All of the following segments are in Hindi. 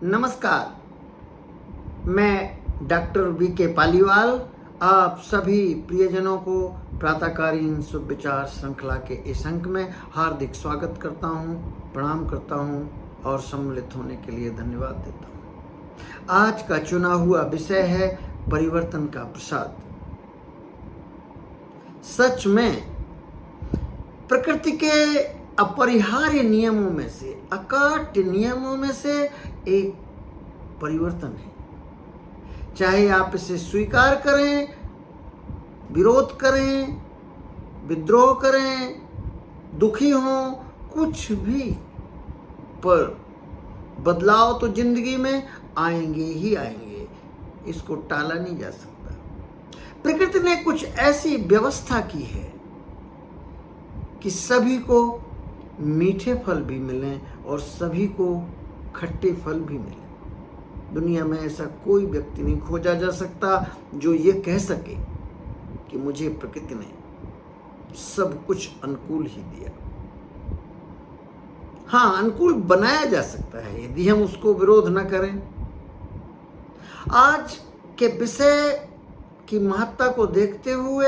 नमस्कार, मैं डॉक्टर वी.के. पालीवाल आप सभी प्रियजनों को प्रातःकालीन शुभ विचार श्रृंखला के इस अंक में हार्दिक स्वागत करता हूं, प्रणाम करता हूं और सम्मिलित होने के लिए धन्यवाद देता हूं। आज का चुना हुआ विषय है परिवर्तन का प्रसाद। सच में प्रकृति के अपरिहार्य नियमों में से, अकाट्य नियमों में से एक परिवर्तन है। चाहे आप इसे स्वीकार करें, विरोध करें, विद्रोह करें, दुखी हों, कुछ भी, पर बदलाव तो जिंदगी में आएंगे ही आएंगे, इसको टाला नहीं जा सकता। प्रकृति ने कुछ ऐसी व्यवस्था की है कि सभी को मीठे फल भी मिलें और सभी को खट्टे फल भी मिलें। दुनिया में ऐसा कोई व्यक्ति नहीं खोजा जा सकता जो ये कह सके कि मुझे प्रकृति ने सब कुछ अनुकूल ही दिया। हाँ, अनुकूल बनाया जा सकता है यदि हम उसको विरोध न करें। आज के विषय की महत्ता को देखते हुए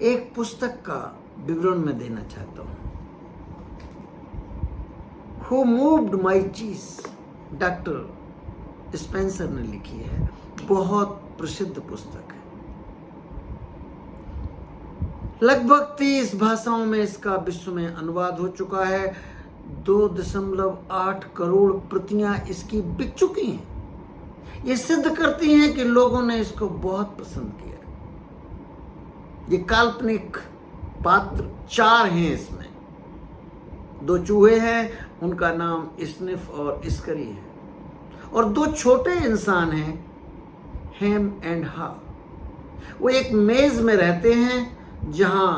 एक पुस्तक का विवरण मैं देना चाहता हूं। Who moved my cheese? Doctor Spencer ने लिखी है, बहुत प्रसिद्ध पुस्तक है। लगभग 30 भाषाओं में इसका विश्व में अनुवाद हो चुका है। 2.8 करोड़ प्रतियां इसकी बिक चुकी हैं। ये सिद्ध करती हैं कि लोगों ने इसको बहुत पसंद किया। ये काल्पनिक पात्र 4 हैं इसमें। 2 चूहे हैं, उनका नाम स्निफ और स्करी है, और 2 छोटे इंसान हैं, हेम एंड हा। वो एक मेज में रहते हैं जहां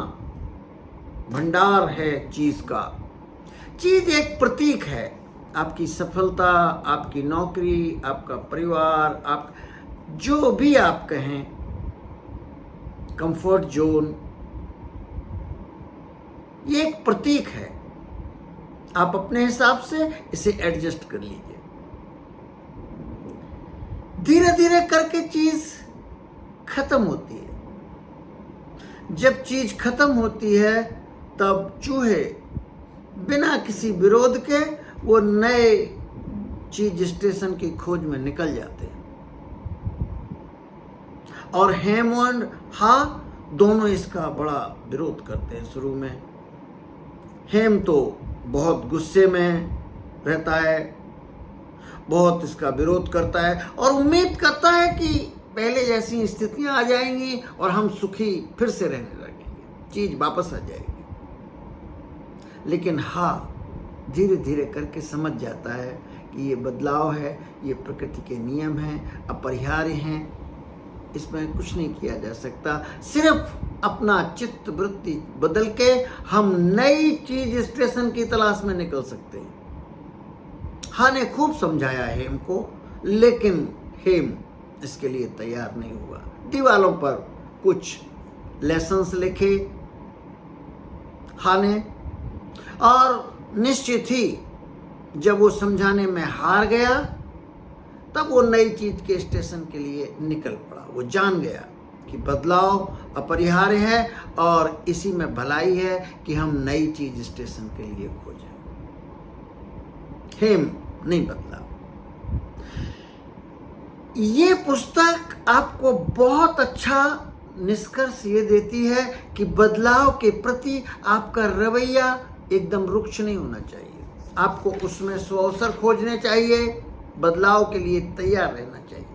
भंडार है चीज का। चीज एक प्रतीक है, आपकी सफलता, आपकी नौकरी, आपका परिवार, आप जो भी आप कहें, कंफर्ट जोन, ये एक प्रतीक है। आप अपने हिसाब से इसे एडजस्ट कर लीजिए। धीरे धीरे करके चीज खत्म होती है। जब चीज खत्म होती है तब चूहे बिना किसी विरोध के वो नए चीज स्टेशन की खोज में निकल जाते हैं। और हेम और हा दोनों इसका बड़ा विरोध करते हैं। शुरू में हेम तो बहुत गुस्से में रहता है, बहुत इसका विरोध करता है और उम्मीद करता है कि पहले जैसी स्थितियां आ जाएंगी और हम सुखी फिर से रहने लगेंगे, चीज वापस आ जाएगी। लेकिन हाँ, धीरे धीरे करके समझ जाता है कि ये बदलाव है, ये प्रकृति के नियम हैं, अपरिहार्य हैं, इसमें कुछ नहीं किया जा सकता। सिर्फ अपना चित्त वृत्ति बदल के हम नई चीज स्टेशन की तलाश में निकल सकते हैं। हाँ ने खूब समझाया हेम को, लेकिन हेम इसके लिए तैयार नहीं हुआ। दीवालों पर कुछ लेसन्स लिखे हाँ ने, और निश्चित ही जब वो समझाने में हार गया तब वो नई चीज के स्टेशन के लिए निकल पड़ा। वो जान गया कि बदलाव अपरिहार्य है और इसी में भलाई है कि हम नई चीज स्टेशन के लिए खोजें। हेम नहीं बदला। ये पुस्तक आपको बहुत अच्छा निष्कर्ष ये देती है कि बदलाव के प्रति आपका रवैया एकदम रुक्ष नहीं होना चाहिए। आपको उसमें अवसर खोजने चाहिए, बदलाव के लिए तैयार रहना चाहिए,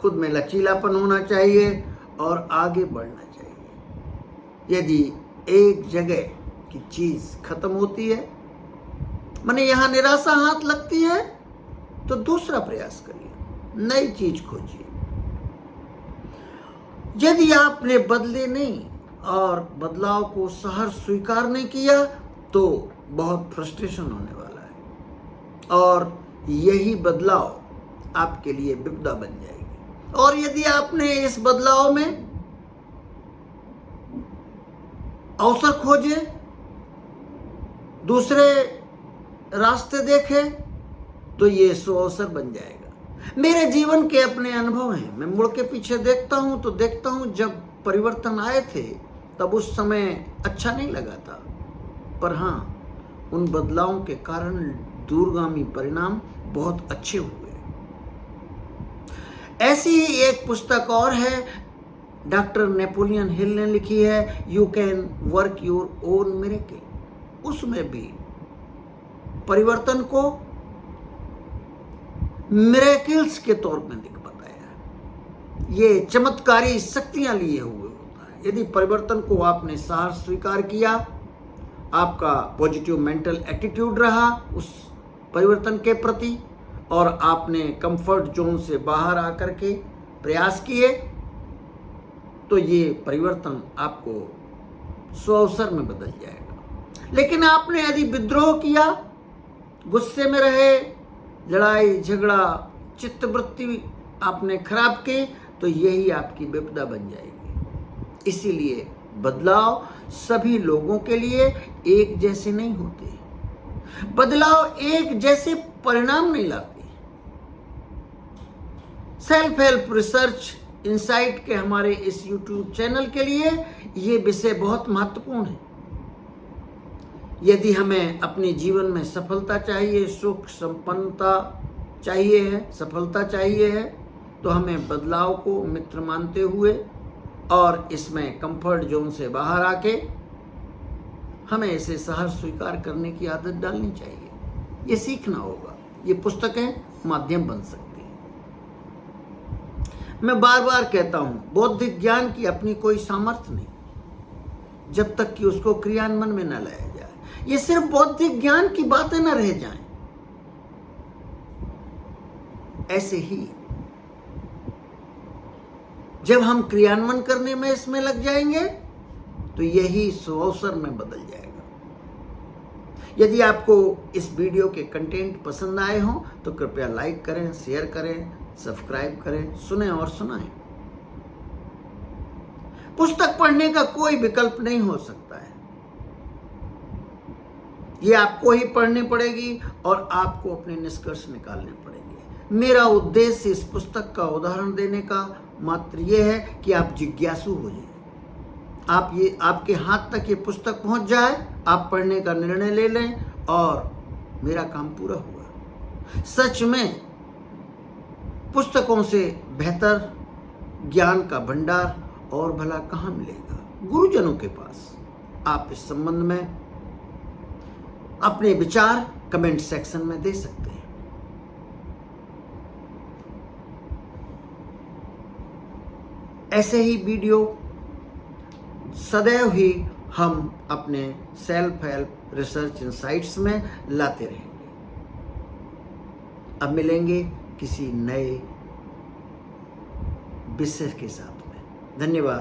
खुद में लचीलापन होना चाहिए और आगे बढ़ना चाहिए। यदि एक जगह की चीज खत्म होती है, माने यहां निराशा हाथ लगती है, तो दूसरा प्रयास करिए, नई चीज खोजिए। यदि आपने बदले नहीं और बदलाव को सहर्ष स्वीकार नहीं किया तो बहुत फ्रस्ट्रेशन होने वाला है और यही बदलाव आपके लिए विपदा बन जाएगी। और यदि आपने इस बदलाव में अवसर खोजे, दूसरे रास्ते देखे, तो ये सुअवसर बन जाएगा। मेरे जीवन के अपने अनुभव हैं। मैं मुड़ के पीछे देखता हूं तो देखता हूं जब परिवर्तन आए थे तब उस समय अच्छा नहीं लगा था, पर हाँ, उन बदलावों के कारण दूरगामी परिणाम बहुत अच्छे हुए। ऐसी ही एक पुस्तक और है, डॉक्टर नेपोलियन हिल ने लिखी है, you can work your own miracle. उसमें भी परिवर्तन को मिरेकल्स के तौर में दिख बताया है। ये चमत्कारी शक्तियां लिए हुए होता है। यदि परिवर्तन को आपने साहस स्वीकार किया, आपका पॉजिटिव मेंटल एटीट्यूड रहा उस परिवर्तन के प्रति, और आपने कंफर्ट जोन से बाहर आकर के प्रयास किए, तो ये परिवर्तन आपको सुअवसर में बदल जाएगा। लेकिन आपने यदि विद्रोह किया, गुस्से में रहे, लड़ाई झगड़ा चित्तवृत्ति आपने खराब की, तो यही आपकी विपदा बन जाएगी। इसीलिए बदलाव सभी लोगों के लिए एक जैसे नहीं होते। बदलाव एक जैसे परिणाम नहीं लाते। सेल्फ हेल्प रिसर्च इनसाइट के हमारे इस YouTube चैनल के लिए ये विषय बहुत महत्वपूर्ण है। यदि हमें अपने जीवन में सफलता चाहिए, सुख संपन्नता चाहिए है, सफलता चाहिए है, तो हमें बदलाव को मित्र मानते हुए और इसमें कंफर्ट जोन से बाहर आके हमें इसे साहस स्वीकार करने की आदत डालनी चाहिए। ये सीखना होगा। ये पुस्तकें माध्यम बन सकती है। मैं बार बार कहता हूं, बौद्धिक ज्ञान की अपनी कोई सामर्थ्य नहीं जब तक कि उसको क्रियान्वयन में न लाया जाए। ये सिर्फ बौद्धिक ज्ञान की बातें न रह जाएं। ऐसे ही जब हम क्रियान्वयन करने में इसमें लग जाएंगे तो यही सुअवसर में बदल जाएगा। यदि आपको इस वीडियो के कंटेंट पसंद आए हों तो कृपया लाइक करें, शेयर करें, सब्सक्राइब करें, सुनें और सुनाएं। पुस्तक पढ़ने का कोई विकल्प नहीं हो सकता है। ये आपको ही पढ़नी पड़ेगी और आपको अपने निष्कर्ष निकालने पड़ेंगे। मेरा उद्देश्य इस पुस्तक का उदाहरण देने का मात्र ये है कि आप जिज्ञासु हो जाए, आपके हाथ तक ये पुस्तक पहुंच जाए, आप पढ़ने का निर्णय ले लें और मेरा काम पूरा हुआ। सच में पुस्तकों से बेहतर ज्ञान का भंडार और भला कहाँ मिलेगा गुरुजनों के पास। आप इस संबंध में अपने विचार कमेंट सेक्शन में दे सकते हैं। ऐसे ही वीडियो सदैव ही हम अपने सेल्फ हेल्प रिसर्च इनसाइट्स में लाते रहेंगे। अब मिलेंगे किसी नए विषय के साथ में। धन्यवाद।